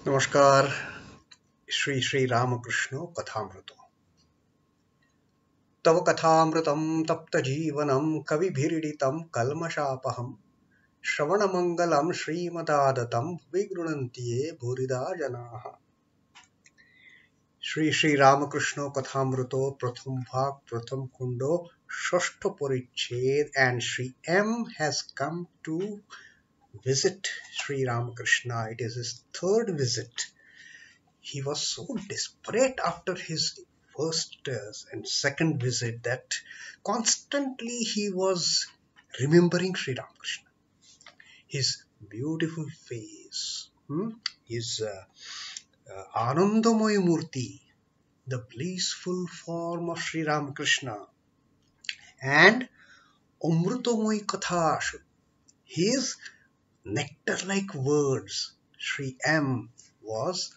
नमस्कार। Shri Ramakrishna Kathamrita. तव कथामृतं तप्त जीवनं कविभिरीडितं कल्मषापहं श्रवणमंगलं श्रीमदादतं विगृह्णन्ति ये भूरिदा जनाः। श्री Ramakrishna Kathamrito प्रथम भाग प्रथम कुंडो षष्ठ परिच्छेद and Sri M has come to visit Sri Ramakrishna. It is his third visit. He was so desperate after his first and second visit that constantly he was remembering Sri Ramakrishna, his beautiful face, his Anandamoy Murti, the blissful form of Sri Ramakrishna, and Amrutamoy Kathas, his nectar-like words. Sri M was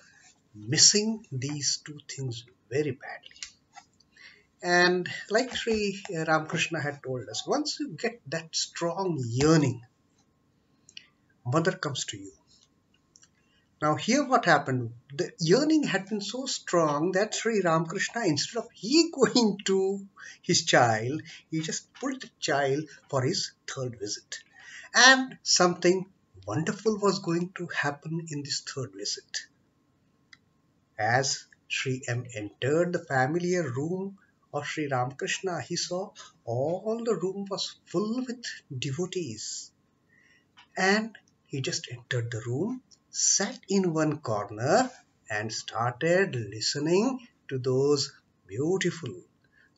missing these two things very badly. And like Sri Ramakrishna had told us, once you get that strong yearning, mother comes to you. Now here what happened, the yearning had been so strong that Sri Ramakrishna, instead of he going to his child, he just pulled the child for his third visit. And something wonderful was going to happen in this third visit. As Sri M entered the familiar room of Sri Ramakrishna, he saw all the room was full with devotees. And he just entered the room, sat in one corner and started listening to those beautiful,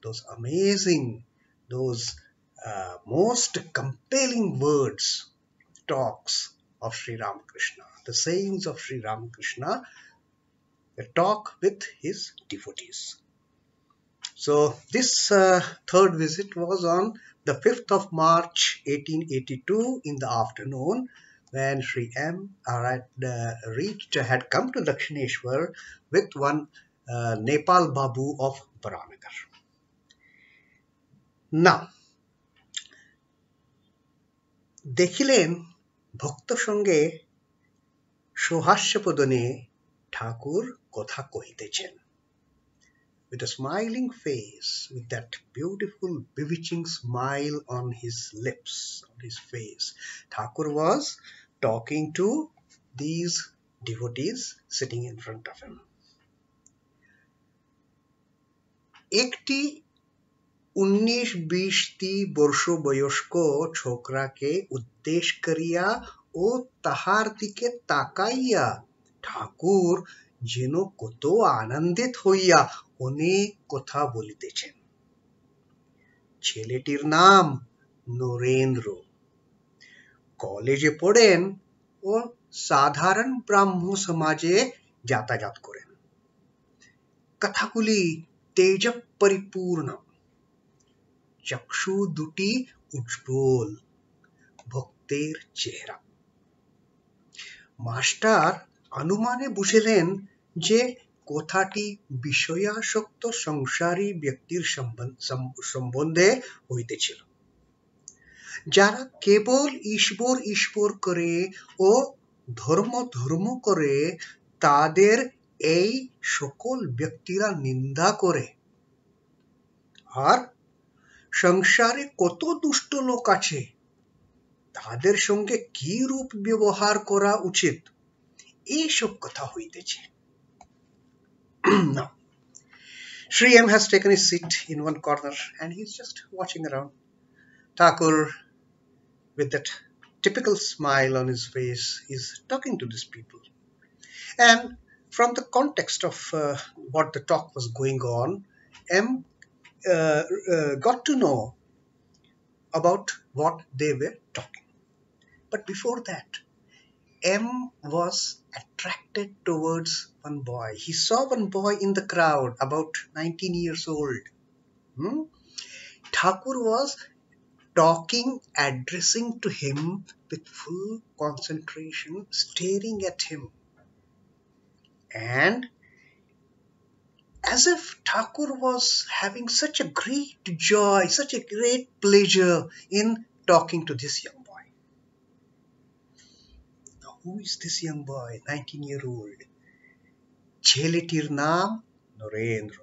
those amazing, those most compelling words, talks of Sri Ramakrishna, the sayings of Sri Ramakrishna, a talk with his devotees. So this third visit was on the 5th of March 1882 in the afternoon, when Sri M had come to Dakshineshwar with one Nepal Babu of Baranagar. Now, দেখিলেন ভক্ত সঙ্গে সহাস্যপদনে ঠাকুর কথা কহিতেছেন. With a smiling face, with that beautiful bewitching smile on his lips, on his face, Thakur was talking to these devotees sitting in front of him. একটি 19-20 বর্ষ বয়স্ক ছোকরাকে উদ্দেশ করিয়া ও তাহার দিকে তাকাইয়া ঠাকুর যেন কত আনন্দিত হইয়া অনেক কথা বলিতেছেন। ছেলেটির নাম নরেন্দ্র, কলেজে পড়েন ও সাধারণ ব্রাহ্ম সমাজে যাতায়াত করেন। কথাগুলি তেজ পরিপূর্ণ, চক্ষু দুটি উজ্জ্বল, ভক্তের চেহারা। মাস্টার অনুমানে বুঝিলেন যে কথাটি বিষয়াসক্ত সংসারী ব্যক্তির সম্বন্ধে হইতেছিল, যারা কেবল ঈশ্বর ঈশ্বর করে ও ধর্ম ধর্ম করে, তাদের এই সকল ব্যক্তিরা নিন্দা করে। আর সংসারে কত দুষ্ট লোক আছে, তাদের সঙ্গে কি রূপ ব্যবহার করা উচিত, এইসব কথা হইতেছে। Now, Sri M has taken his seat in one corner and he's just watching around. Thakur, with that typical smile on his face, is talking to these people. And from the context of what the talk was going on, M got to know about what they were talking. But before that, M was attracted towards one boy. He saw one boy in the crowd, about 19 years old. Thakur was talking, addressing to him with full concentration, staring at him. And as if Thakur was having such a great joy, such a great pleasure in talking to this young boy. Now, who is this young boy, 19-year-old? ছেলেটির নাম Narendra.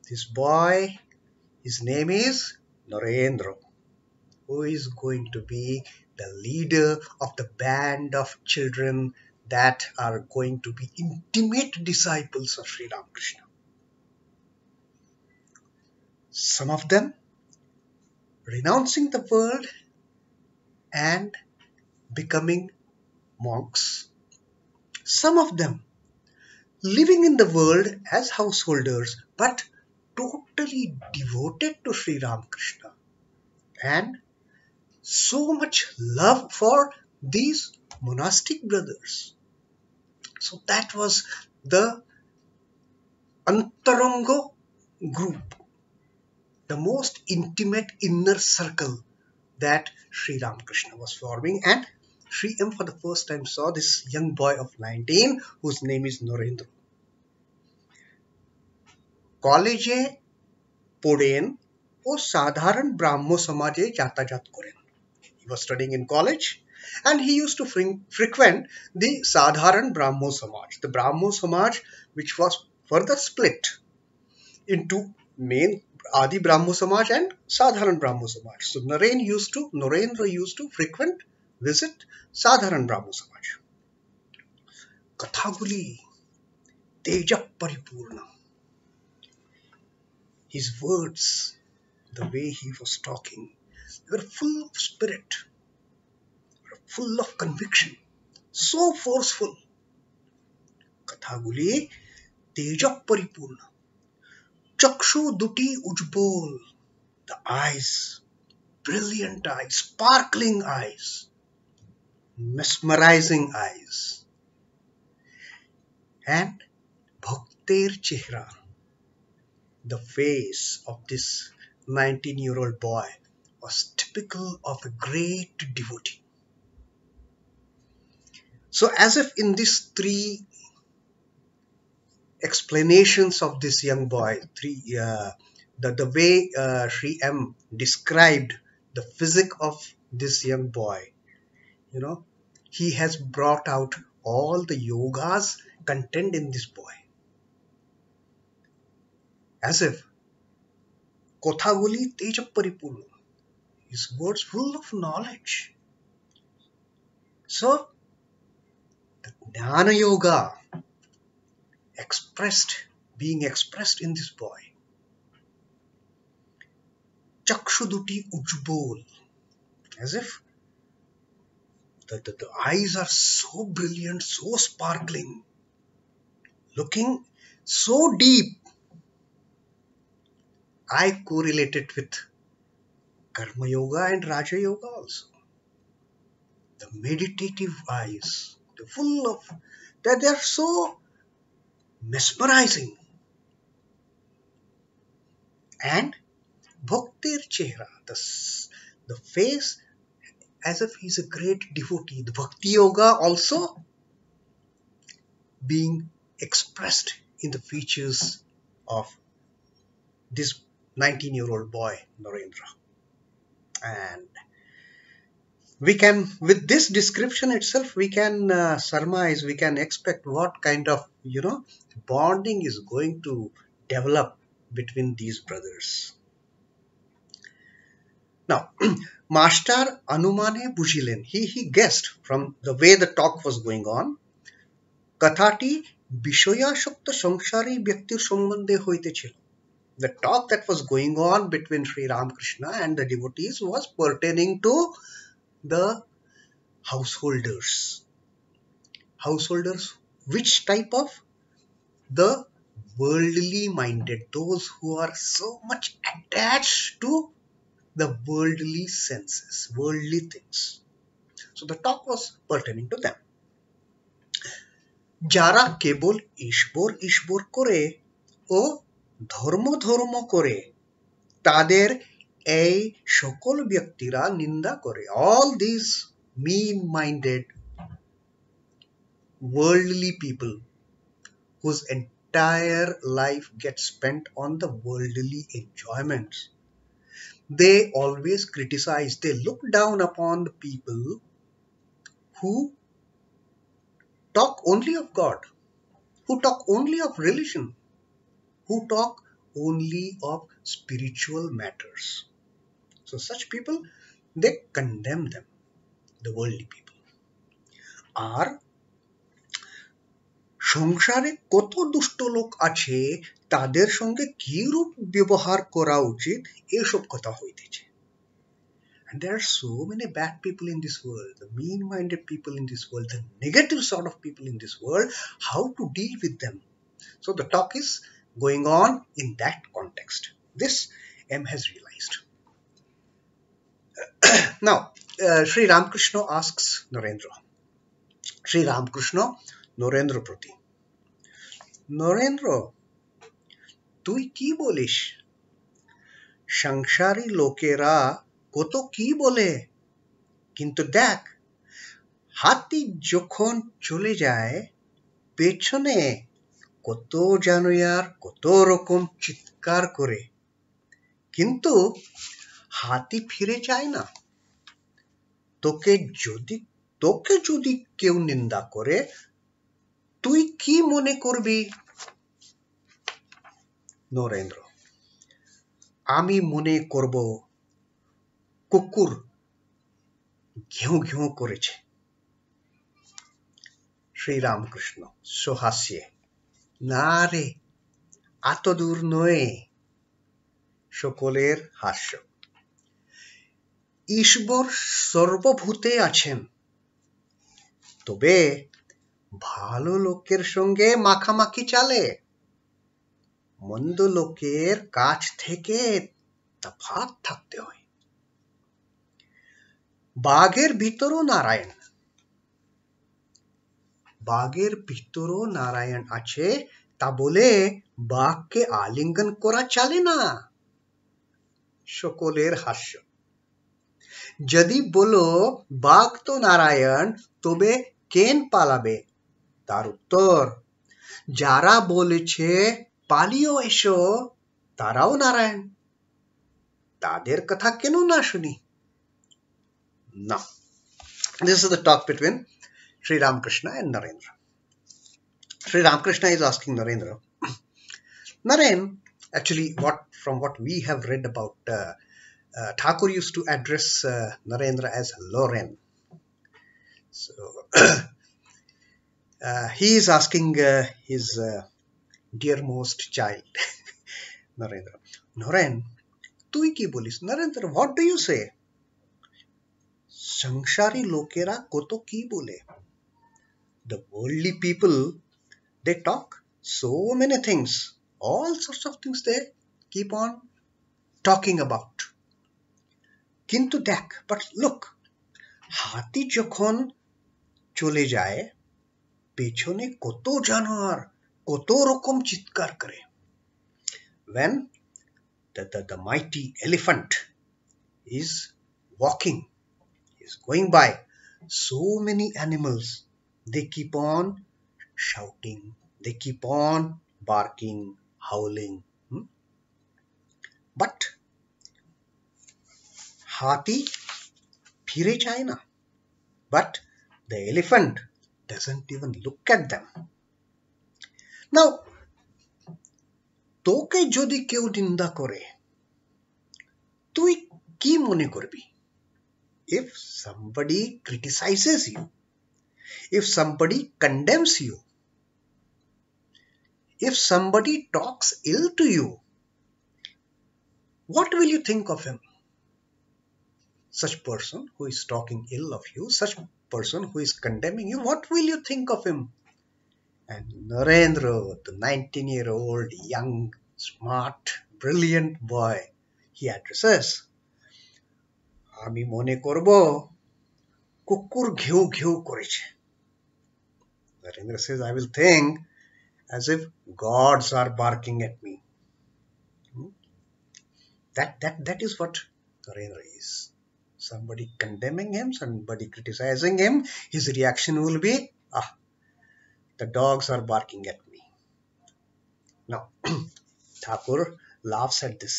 This boy, his name is Narendra, who is going to be the leader of the band of children that are going to be intimate disciples of Sri Ramakrishna. Some of them renouncing the world and becoming monks. Some of them living in the world as householders but totally devoted to Sri Ramakrishna, and so much love for these monastic brothers. So that was the Antarango group, the most intimate inner circle that Sri Ramakrishna was forming. And Sri M for the first time saw this young boy of 19 whose name is Narendra. কলেজে পড়েন ও সাধারণ ব্রাহ্ম সমাজে যাতায়াত করেন. He was studying in college and he used to frequent the Sadharan Brahmo Samaj, the Brahmo Samaj which was further split into main Adi Brahmo Samaj and Sadharan Brahmo Samaj. So Narendra used to frequent visit Sadharan Brahmo Samaj. Kathaguli Teja Paripurna. His words, the way he was talking, they were full of spirit, full of conviction, so forceful. Kathaguli Teja Paripurna. Chakshu duti ujbol. The eyes, brilliant eyes, sparkling eyes, mesmerizing eyes. And Bhaktir Chehra, the face of this 19-year-old boy was typical of a great devotee. So as if in these three explanations of this young boy, the way Sri M described the physique of this young boy, he has brought out all the yogas contained in this boy. As if Kothaguli Teja Paripurna, his words full of knowledge. So the Jnana Yoga being expressed in this boy. Chakshuduti ujbol, as if the eyes are so brilliant, so sparkling, looking so deep. I correlate it with Karma Yoga and Raja Yoga also. The meditative eyes, they are so mesmerizing. And Bhaktir Chehra, the face as if he's a great devotee. The Bhakti Yoga also being expressed in the features of this 19-year-old boy, Narendra. And with this description itself, we can surmise, we can expect what kind of, bonding is going to develop between these brothers. Now, Master Anumane Bushilen, he guessed from the way the talk was going on, Kathati Bishoyashakta Samsari Byaktir Sambandhe hoite chilo. The talk that was going on between Sri Ramakrishna and the devotees was pertaining to the householders. Householders, which type of? The worldly minded, those who are so much attached to the worldly senses, worldly things. So the talk was pertaining to them. Jara kebol ishbor kore o ধর্ম করে তাদের এই সকল ব্যক্তিরা নিন্দা করে. All these mean-minded worldly people whose entire life gets spent on the worldly enjoyments, they always criticize, they look down upon the people who talk only of God, who talk only of religion, who talk only of spiritual matters. So such people, they condemn them, the worldly people. আর সংসারে কত দুষ্ট লোক আছে, তাদের সঙ্গে কিরূপ ব্যবহার করা উচিত, এসব কথা হইতেছে। And there are so many bad people in this world, the mean-minded people in this world, the negative sort of people in this world, how to deal with them. So the talk is going on in that context. This M has realized. Now, Sri Ramakrishna asks Narendra. Sri Ramakrishna, Narendra Prati. Narendra, তুই কি বলিস? সংসারী লোকেরা কত কি বলে, কিন্তু দেখ, হাতি যখন চলে যায়, পেছনে কত জানোয়ার কত রকম চিৎকার করে, কিন্তু হাতি ফিরে যায় না। তোকে যদি কেউ নিন্দা করে, তুই কি মনে করবি? নরেন্দ্র, আমি মনে করব কুকুর ঘেউ ঘেউ করেছে। শ্রীরামকৃষ্ণ সহাস্যে, না রে, এত দূর নয়। সকলের হাস্য। ঈশ্বর সর্বভূতে আছেন, তবে ভালো লোকের সঙ্গে মাখামাখি চালে, মন্দ লোকের কাছ থেকে তফাৎ থাকতে হয়। বাঘের ভিতরও নারায়ণ আছে, তা বলে বাঘকে আলিঙ্গন করা চলে না। সকলের হাস্য। যদি বলো বাঘ তো নারায়ণ, তবে কেন পালাবে? তার উত্তর, যারা বলেছে পালিও এসো, তারাও নারায়ণ, তাদের কথা কেন না শুনি? Now, this is the talk between Sri Ramakrishna and Narendra. Sri Ramakrishna is asking Narendra, Naren, actually from what we have read about, Thakur used to address Narendra as Loren. So he is asking his dearmost child, Narendra, Naren, তুই কি বলিস? Narendra, what do you say? সংসারী লোকেরা কত কি বলে। The worldly people, they talk so many things, all sorts of things they keep on talking about. কিন্তু দেখ, but look, হাতি যখন চলে যায়, পেছনে কত জানোয়ার কত রকম চিৎকার করে। When the mighty elephant is walking, is going by, so many animals, they keep on shouting, they keep on barking, howling. But হাতি ফিরে যায় না। But the elephant doesn't even look at them. Now, তোকে যদি কেউ নিন্দা করে, তুই কি মনে করবি? If somebody criticizes you, if somebody condemns you, if somebody talks ill to you, what will you think of him? Such person who is talking ill of you, such person who is condemning you, what will you think of him? And Narendra, the 19-year-old young, smart, brilliant boy, he addresses, আমি মনে করব কুকুর ঘেউ ঘেউ করেছে। Narendra says, I will think as if gods are barking at me. That is what Narendra is. Somebody condemning him, somebody criticizing him, his reaction will be, the dogs are barking at me. Now, Thakur laughs at this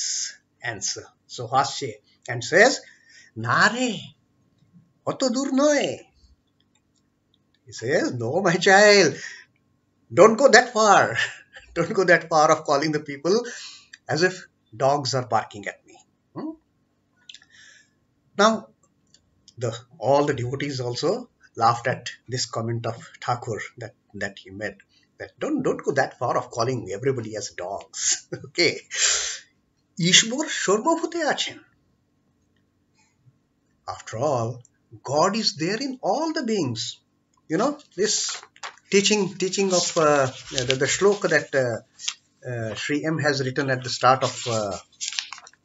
answer, so Hasye, and says, না রে, অত দূর নয়। He says, no, my child, Don't go that far. Don't go that far of calling the people as if dogs are barking at me. Hmm? Now, all the devotees also laughed at this comment of Thakur that he made. That don't go that far of calling everybody as dogs. Okay. Ishwar সর্বভূতে আছেন. After all, God is there in all the beings. This teaching of the shloka that Sri M has written at the start of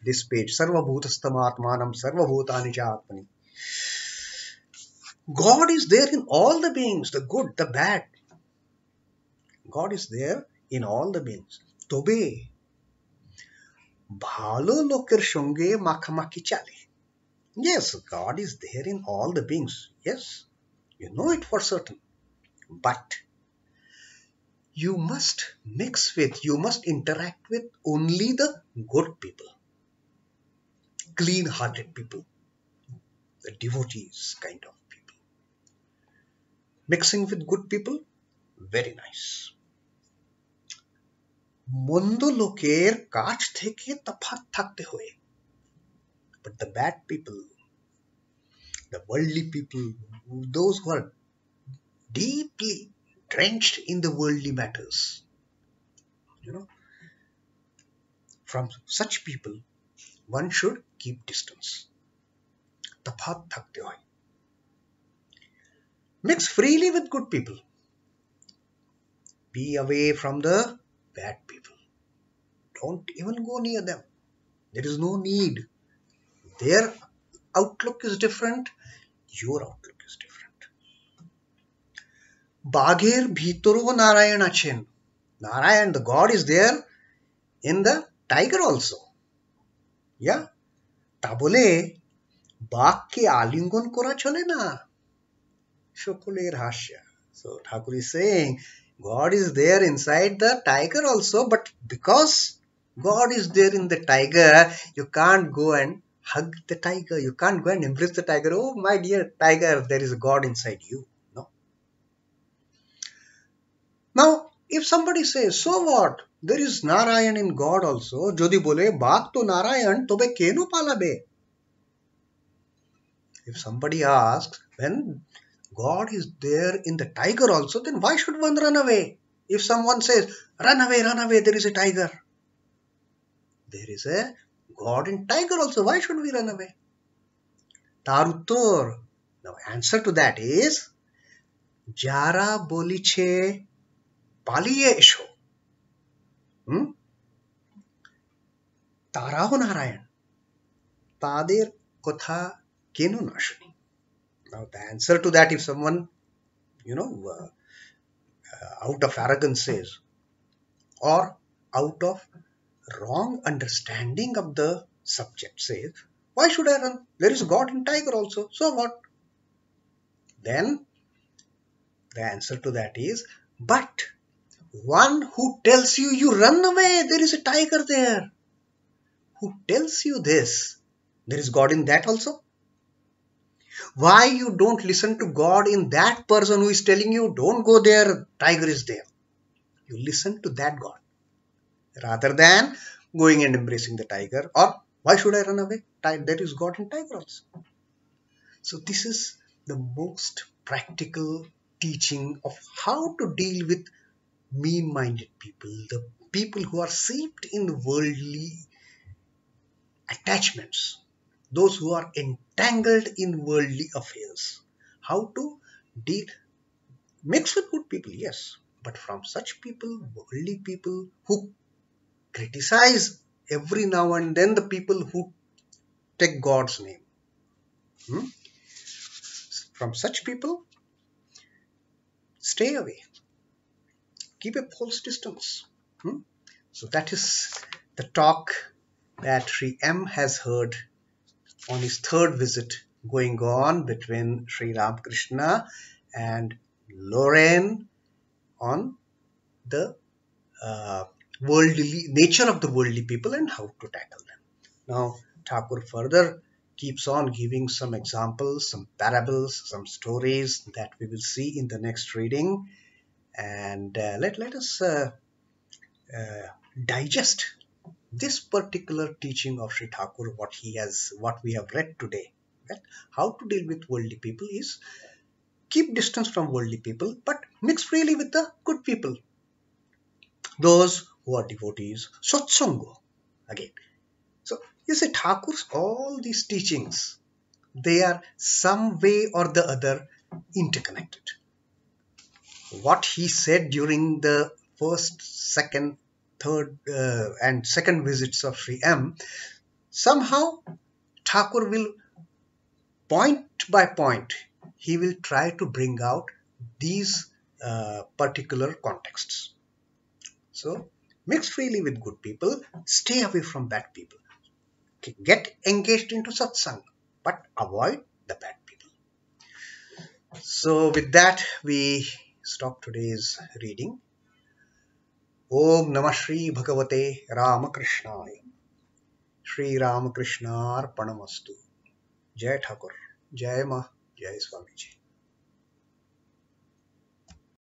this page. Sarva bhutasthamaatmanam sarva bhutani cha atmani. God is there in all the beings, the good, the bad. God is there in all the beings. তবে ভালো লোকের সঙ্গে মাখামাখি চলে. Yes, God is there in all the beings. Yes, you know it for certain. But you must you must interact with only the good people, clean-hearted people, the devotees kind of people. Mixing with good people, very nice. মন্দ লোকের কাছ থেকে তফাৎ থাকতে হয়. But the bad people, the worldly people, those who are deeply drenched in the worldly matters, from such people one should keep distance. তফাৎ থাকতে হয়. Mix freely with good people. Be away from the bad people. Don't even go near them. There is no need. Their outlook is different. Your outlook is different. বাঘের ভিতরও নারায়ণ আছেন. Narayan, the God, is there in the tiger also. Yeah? তা বলে বাঘকে আলিঙ্গন করা চলে না. সকলের হাস্য. So Thakur is saying God is there inside the tiger also, but because God is there in the tiger, you can't go and hug the tiger. You can't go and embrace the tiger. Oh, my dear tiger, there is a God inside you. No. Now, if somebody says, so what? There is Narayan in God also. Jodi bole, Bhag to Narayan, tobe keno palabe? If somebody asks, when God is there in the tiger also, then why should one run away? If someone says, run away, there is a tiger. There is a God in tiger also. Why should we run away? Tar uttor. Now, answer to that is, Jara boliche paliye esho. Taraho Narayan. Tader kotha keno na shuni. Now, the answer to that, if someone, out of arrogance says, or out of wrong understanding of the subject says, why should I run? There is God in tiger also. So what? Then the answer to that is, but one who tells you, you run away, there is a tiger there. Who tells you this? There is God in that also. Why you don't listen to God in that person who is telling you, don't go there, tiger is there. You listen to that God rather than going and embracing the tiger. Or why should I run away? There is God in tiger also. So this is the most practical teaching of how to deal with mean-minded people, the people who are seeped in worldly attachments, those who are entangled in worldly affairs. How to deal? Mix with good people, yes, but from such people, worldly people who criticize every now and then the people who take God's name. From such people, stay away. Keep a close distance. So that is the talk that Sri M has heard on his third visit going on between Sri Ramakrishna and Lorraine on the worldly nature of the worldly people and how to tackle them. Now, Thakur further keeps on giving some examples, some parables, some stories that we will see in the next reading. And let us uh, digest this particular teaching of Sri Thakur, what we have read today. That how to deal with worldly people is keep distance from worldly people, but mix freely with the good people, those who are devotees, satsango. Again, so you see, Thakur's all these teachings, they are some way or the other interconnected. What he said during the first, second, third, and second visits of Sri M, somehow Thakur will point by point, he will try to bring out these particular contexts. So, mix freely with good people, stay away from bad people. Get engaged into satsang, but avoid the bad people. So, with that, we stop today's reading. Om Namah Shri Bhagavate Ramakrishnaaya. Shri Ramakrishna Arpanamastu. Jai Thakur. Jai Ma. Jai Swamiji.